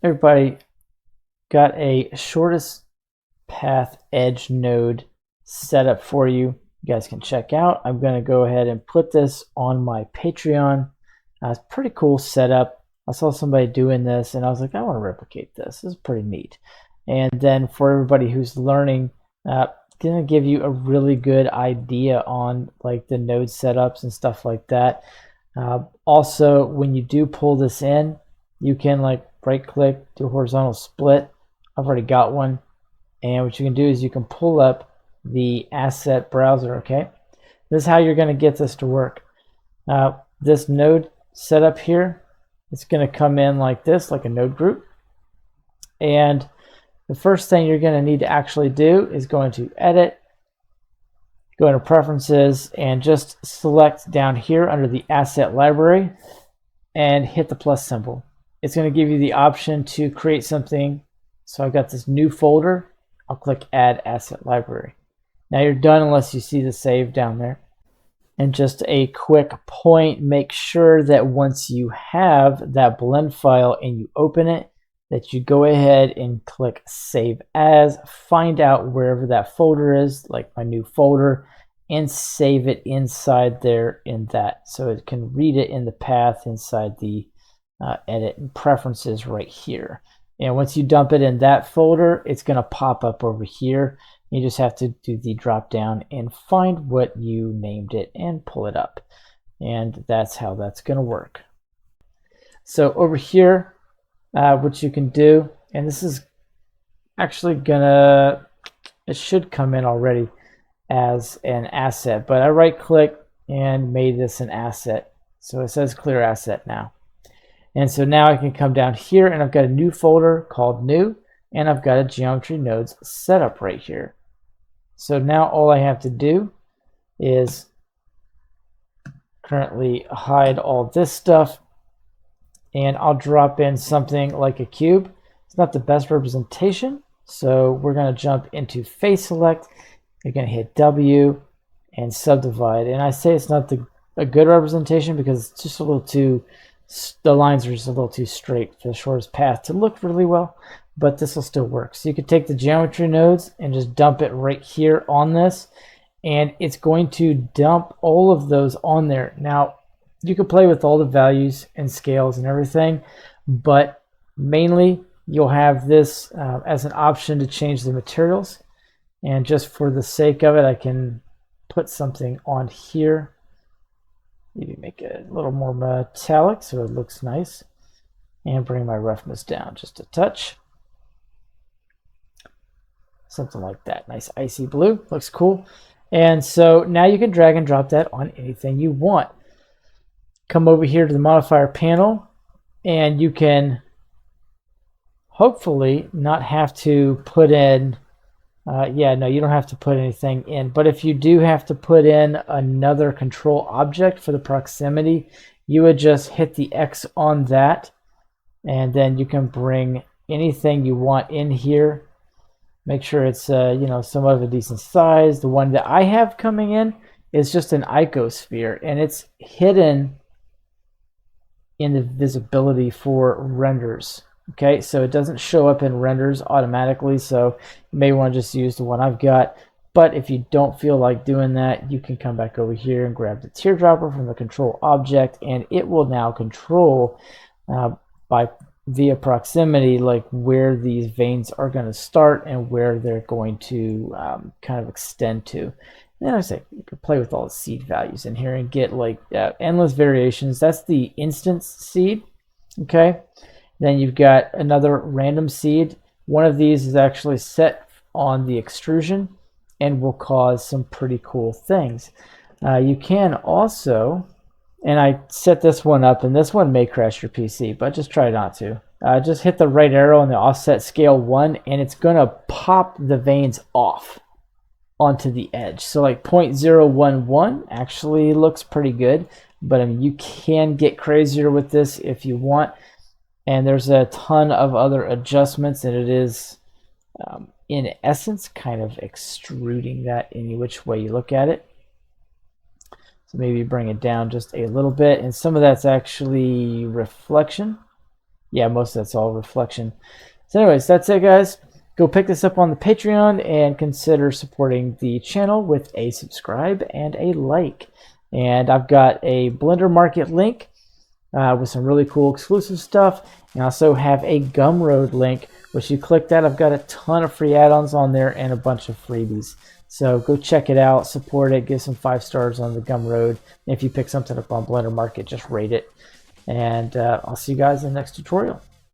everybody, got a shortest path edge node set up for you. You guys can check out. I'm going to go ahead and put this on my Patreon. It's pretty cool setup. I saw somebody doing this and I was like, I want to replicate this. This is pretty neat. And then for everybody who's learning, going to give you a really good idea on like the node setups and stuff like that. Also, when you do pull this in, you can like right click, do a horizontal split. I've already got one. And what you can do is you can pull up the asset browser, okay? This is how you're going to get this to work. This node setup here, it's going to come in like this, like a node group. And the first thing you're going to need to actually do is go into Edit, go into Preferences, and just select down here under the Asset Library and hit the plus symbol. It's going to give you the option to create something. So I've got this new folder. I'll click Add Asset Library. Now you're done unless you see the save down there. And just a quick point, make sure that once you have that blend file and you open it, that you go ahead and click Save As, find out wherever that folder is, like my new folder, and save it inside there in that. So it can read it in the path inside the Edit and Preferences right here. And once you dump it in that folder, it's going to pop up over here. You just have to do the drop down and find what you named it and pull it up. And that's how that's going to work. So over here, what you can do, and this is actually it should come in already as an asset, but I right click and made this an asset. So it says clear asset now. And so now I can come down here and I've got a new folder called new, and I've got a geometry nodes setup right here. So now all I have to do is currently hide all this stuff, and I'll drop in something like a cube. It's not the best representation, so we're going to jump into face select. You're going to hit W and subdivide. And I say it's not a good representation because it's just a little too, the lines are just a little too straight for the shortest path to look really well, but this will still work. So you could take the geometry nodes and just dump it right here on this, and it's going to dump all of those on there. Now, you could play with all the values and scales and everything, but mainly you'll have this as an option to change the materials. And just for the sake of it, I can put something on here. Maybe make it a little more metallic so it looks nice. And bring my roughness down just a touch. Something like that. Nice icy blue. Looks cool. And so now you can drag and drop that on anything you want. Come over here to the modifier panel, and you can hopefully not have to put in no, you don't have to put anything in, but if you do have to put in another control object for the proximity, you would just hit the X on that, and then you can bring anything you want in here. Make sure it's somewhat of a decent size. The one that I have coming in is just an icosphere, and it's hidden in the visibility for renders. Okay, so it doesn't show up in renders automatically, so you may want to just use the one I've got. But if you don't feel like doing that, you can come back over here and grab the teardropper from the control object, and it will now control via proximity, like where these veins are going to start and where they're going to kind of extend to. And then I say you can play with all the seed values in here and get like endless variations. That's the instance seed. Okay. Then you've got another random seed. One of these is actually set on the extrusion and will cause some pretty cool things. You can also, and I set this one up, and this one may crash your PC, but just try not to. Just hit the right arrow on the offset scale 1, and it's going to pop the veins off onto the edge. So like 0.011 actually looks pretty good, but I mean, you can get crazier with this if you want. And there's a ton of other adjustments, and it is, in essence, kind of extruding that any which way you look at it. So maybe bring it down just a little bit, and some of that's actually reflection. Yeah, most of that's all reflection. So anyways, that's it, guys. Go pick this up on the Patreon and consider supporting the channel with a subscribe and a like. And I've got a Blender Market link with some really cool exclusive stuff. And I also have a Gumroad link, which you click that. I've got a ton of free add-ons on there and a bunch of freebies. So go check it out, support it, give some 5 stars on the Gumroad. And if you pick something up on Blender Market, just rate it. And I'll see you guys in the next tutorial.